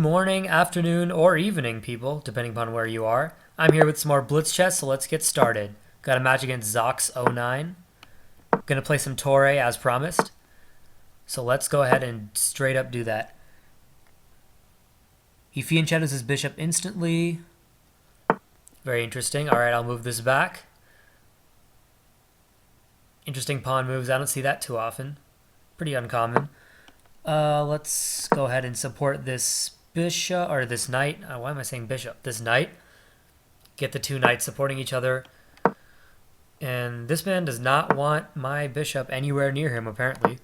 morning, afternoon, or evening, people, depending upon where you are. I'm here with some more Blitz chess, so let's get started. Got a match against Zox09. Gonna play some Torre as promised. So let's go ahead and straight up do that. He fianchettos his bishop instantly. Very interesting. Alright, I'll move this back. Interesting pawn moves. I don't see that too often. Pretty uncommon. Let's go ahead and support this bishop, or this knight. Why am I saying bishop? This knight. Get the two knights supporting each other. And this man does not want my bishop anywhere near him, apparently.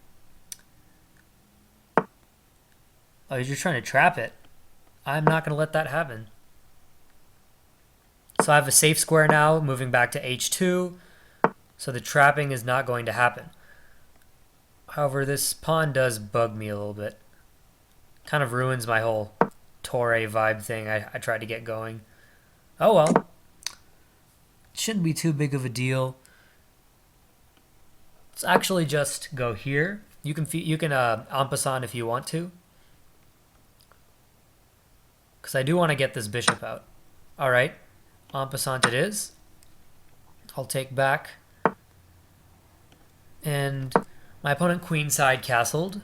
Oh, he's just trying to trap it. I'm not going to let that happen. So I have a safe square now, moving back to h2. So the trapping is not going to happen. However, this pawn does bug me a little bit. Kind of ruins my whole Torre vibe thing I tried to get going. Oh well. Shouldn't be too big of a deal. Let's actually just go here. You can en passant if you want to. Because I do want to get this bishop out. Alright. En passant it is. I'll take back. And my opponent queenside castled.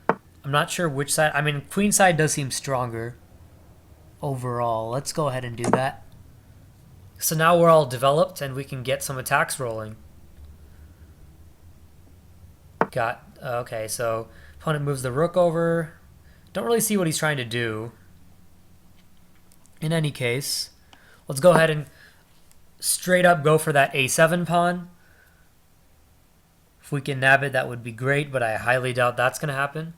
I'm not sure which side. I mean, queenside does seem stronger overall. Let's go ahead and do that. So now we're all developed and we can get some attacks rolling. Okay, so opponent moves the rook over. Don't really see what he's trying to do. In any case, let's go ahead and straight up go for that a7 pawn. If we can nab it, that would be great, but I highly doubt that's going to happen.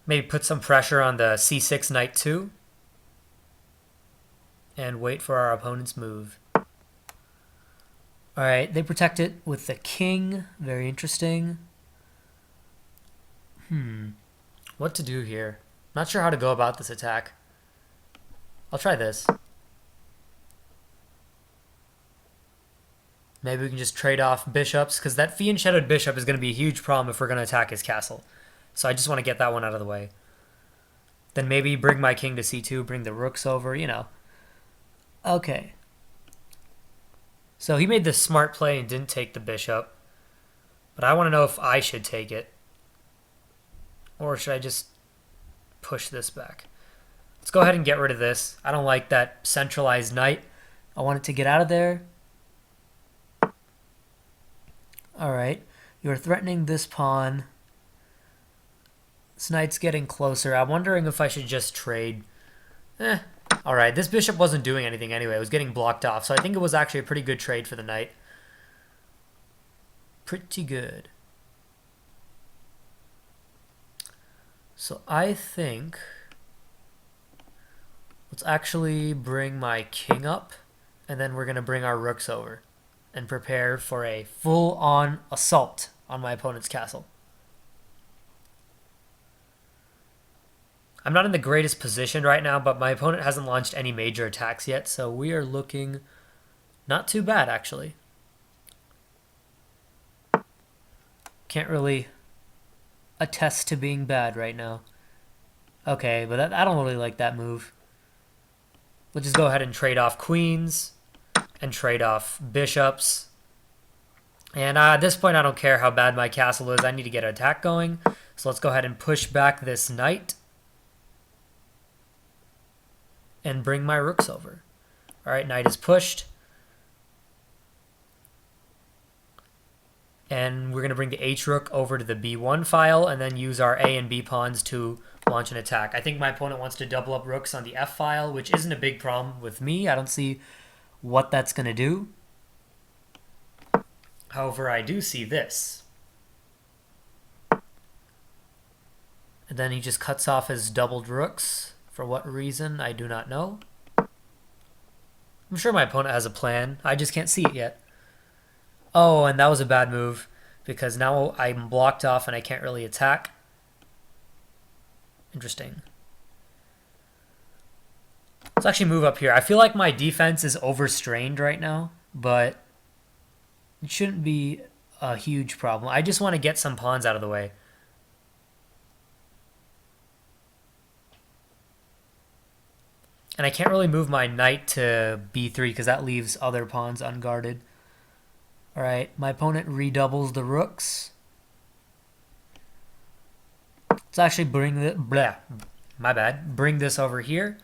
Maybe put some pressure on the c6 knight too. And wait for our opponent's move. Alright, they protect it with the king. Very interesting. What to do here? Not sure how to go about this attack. I'll try this. Maybe we can just trade off bishops, because that fianchettoed bishop is going to be a huge problem if we're going to attack his castle. So I just want to get that one out of the way. Then maybe bring my king to c2, bring the rooks over, you know. Okay. So he made this smart play and didn't take the bishop. But I want to know if I should take it. Or should I just push this back? Let's go ahead and get rid of this. I don't like that centralized knight. I want it to get out of there. Alright. You're threatening this pawn. This knight's getting closer. I'm wondering if I should just trade. Alright, this bishop wasn't doing anything anyway. It was getting blocked off. So I think it was actually a pretty good trade for the knight. Pretty good. So I think let's actually bring my king up. And then we're going to bring our rooks over. And prepare for a full-on assault on my opponent's castle. I'm not in the greatest position right now, but my opponent hasn't launched any major attacks yet, so we are looking not too bad, actually. Can't really attest to being bad right now. Okay, but I don't really like that move. We'll just go ahead and trade off queens and trade off bishops. And at this point, I don't care how bad my castle is. I need to get an attack going. So let's go ahead and push back this knight. And bring my rooks over. Alright, knight is pushed. And we're going to bring the h-rook over to the b1 file and then use our a and b pawns to launch an attack. I think my opponent wants to double up rooks on the f file, which isn't a big problem with me. I don't see what that's going to do. However, I do see this. And then he just cuts off his doubled rooks. For what reason, I do not know. I'm sure my opponent has a plan. I just can't see it yet. Oh, and that was a bad move, because now I'm blocked off and I can't really attack. Interesting. Let's actually move up here. I feel like my defense is overstrained right now, but it shouldn't be a huge problem. I just want to get some pawns out of the way. And I can't really move my knight to b3 because that leaves other pawns unguarded. Alright, my opponent redoubles the rooks. Let's actually bring bring this over here,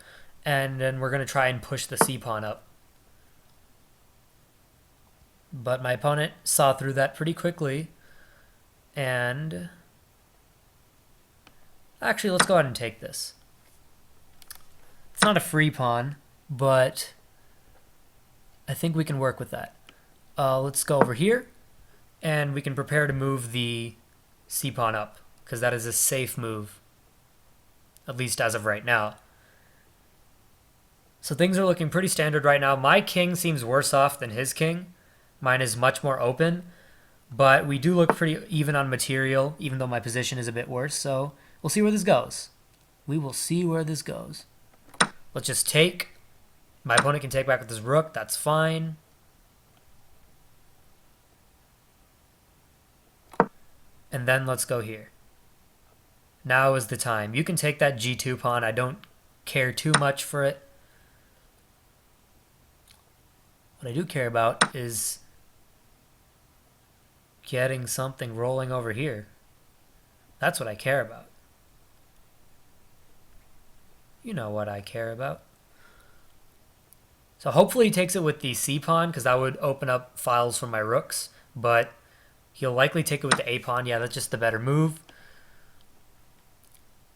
and then we're going to try and push the c-pawn up. But my opponent saw through that pretty quickly, and actually let's go ahead and take this. It's not a free pawn, but I think we can work with that. Let's go over here, and we can prepare to move the c-pawn up, because that is a safe move, at least as of right now. So things are looking pretty standard right now. My king seems worse off than his king. Mine is much more open, but we do look pretty even on material, even though my position is a bit worse. So we'll see where this goes. We will see where this goes. Let's just take. My opponent can take back with his rook. That's fine. And then let's go here. Now is the time. You can take that g2 pawn. I don't care too much for it. What I do care about is getting something rolling over here. That's what I care about. You know what I care about. So hopefully he takes it with the c-pawn, because that would open up files for my rooks. But he'll likely take it with the a-pawn. Yeah, that's just the better move.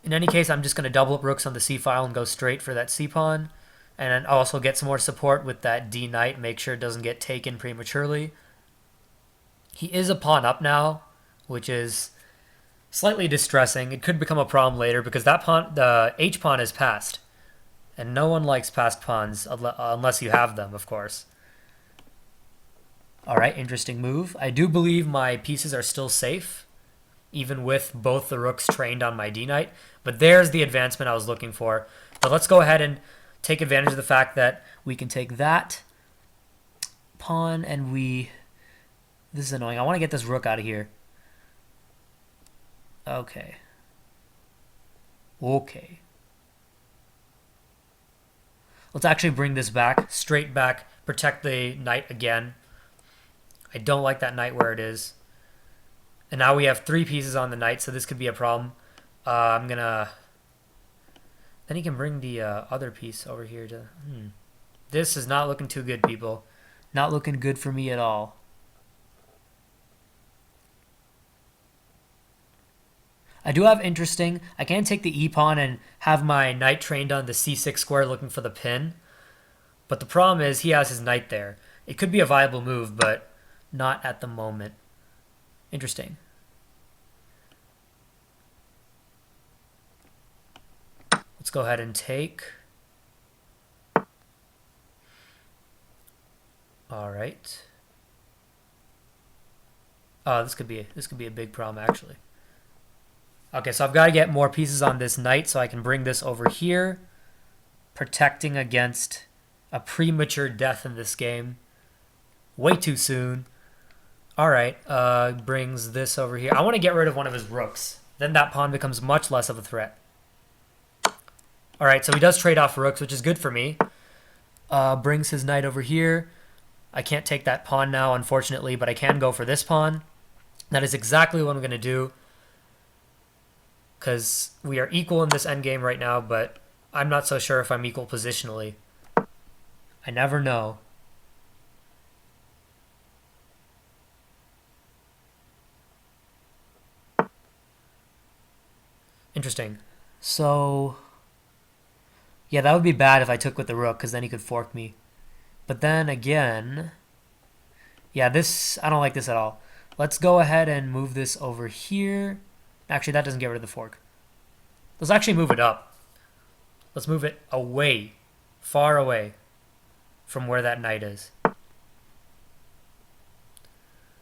In any case, I'm just going to double up rooks on the c-file and go straight for that c-pawn. And then also get some more support with that d-knight. Make sure it doesn't get taken prematurely. He is a pawn up now, which is slightly distressing. It could become a problem later because that pawn, the h-pawn is passed. And no one likes passed pawns unless you have them, of course. Alright, interesting move. I do believe my pieces are still safe, even with both the rooks trained on my d-knight. But there's the advancement I was looking for. But let's go ahead and take advantage of the fact that we can take that pawn and we... This is annoying. I want to get this rook out of here. Okay. Okay. Let's actually bring this back, straight back, protect the knight again. I don't like that knight where it is. And now we have 3 pieces on the knight, so this could be a problem. I'm going to... Then he can bring the other piece over here to... This is not looking too good, people. Not looking good for me at all. I do have interesting. I can take the e-pawn and have my knight trained on the c6 square looking for the pin. But the problem is he has his knight there. It could be a viable move, but not at the moment. Interesting. Let's go ahead and take. All right. This could be a big problem actually. Okay, so I've got to get more pieces on this knight so I can bring this over here, protecting against a premature death in this game. Way too soon. All right, brings this over here. I want to get rid of one of his rooks. Then that pawn becomes much less of a threat. All right, so he does trade off rooks, which is good for me. Brings his knight over here. I can't take that pawn now, unfortunately, but I can go for this pawn. That is exactly what I'm going to do, because we are equal in this endgame right now, but I'm not so sure if I'm equal positionally. I never know. Interesting. So, yeah, that would be bad if I took with the rook, because then he could fork me. But then again, yeah, this, I don't like this at all. Let's go ahead and move this over here. Actually, that doesn't get rid of the fork. Let's actually move it up. Let's move it away, far away from where that knight is.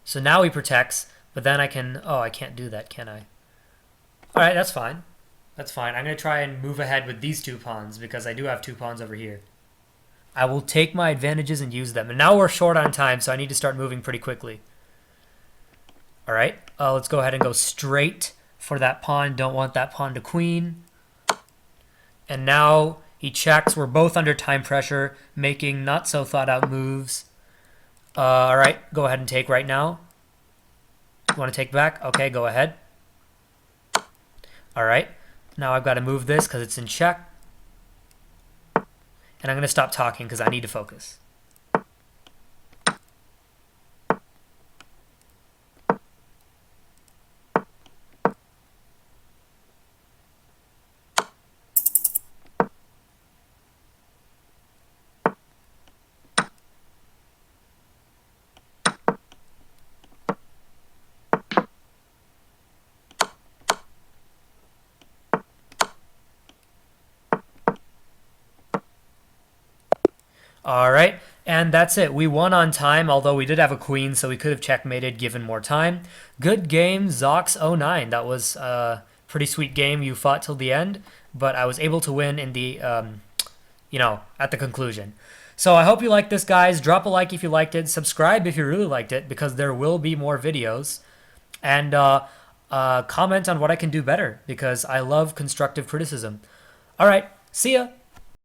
So now he protects, but then I can... Oh, I can't do that, can I? All right, that's fine. That's fine. I'm going to try and move ahead with these 2 pawns because I do have 2 pawns over here. I will take my advantages and use them. And now we're short on time, so I need to start moving pretty quickly. All right, let's go ahead and go straight for that pawn. Don't want that pawn to queen. And now He checks. We're both under time pressure, making not so thought out moves. All right, go ahead and take right now. You want to take back? Okay, go ahead. All right, now I've got to move this because it's in check. And I'm going to stop talking because I need to focus. All right, and that's it. We won on time, although we did have a queen, so we could have checkmated given more time. Good game, Zox09. That was a pretty sweet game. You fought till the end, but I was able to win in the, at the conclusion. So I hope you liked this, guys. Drop a like if you liked it. Subscribe if you really liked it, because there will be more videos. And comment on what I can do better, because I love constructive criticism. All right, see ya.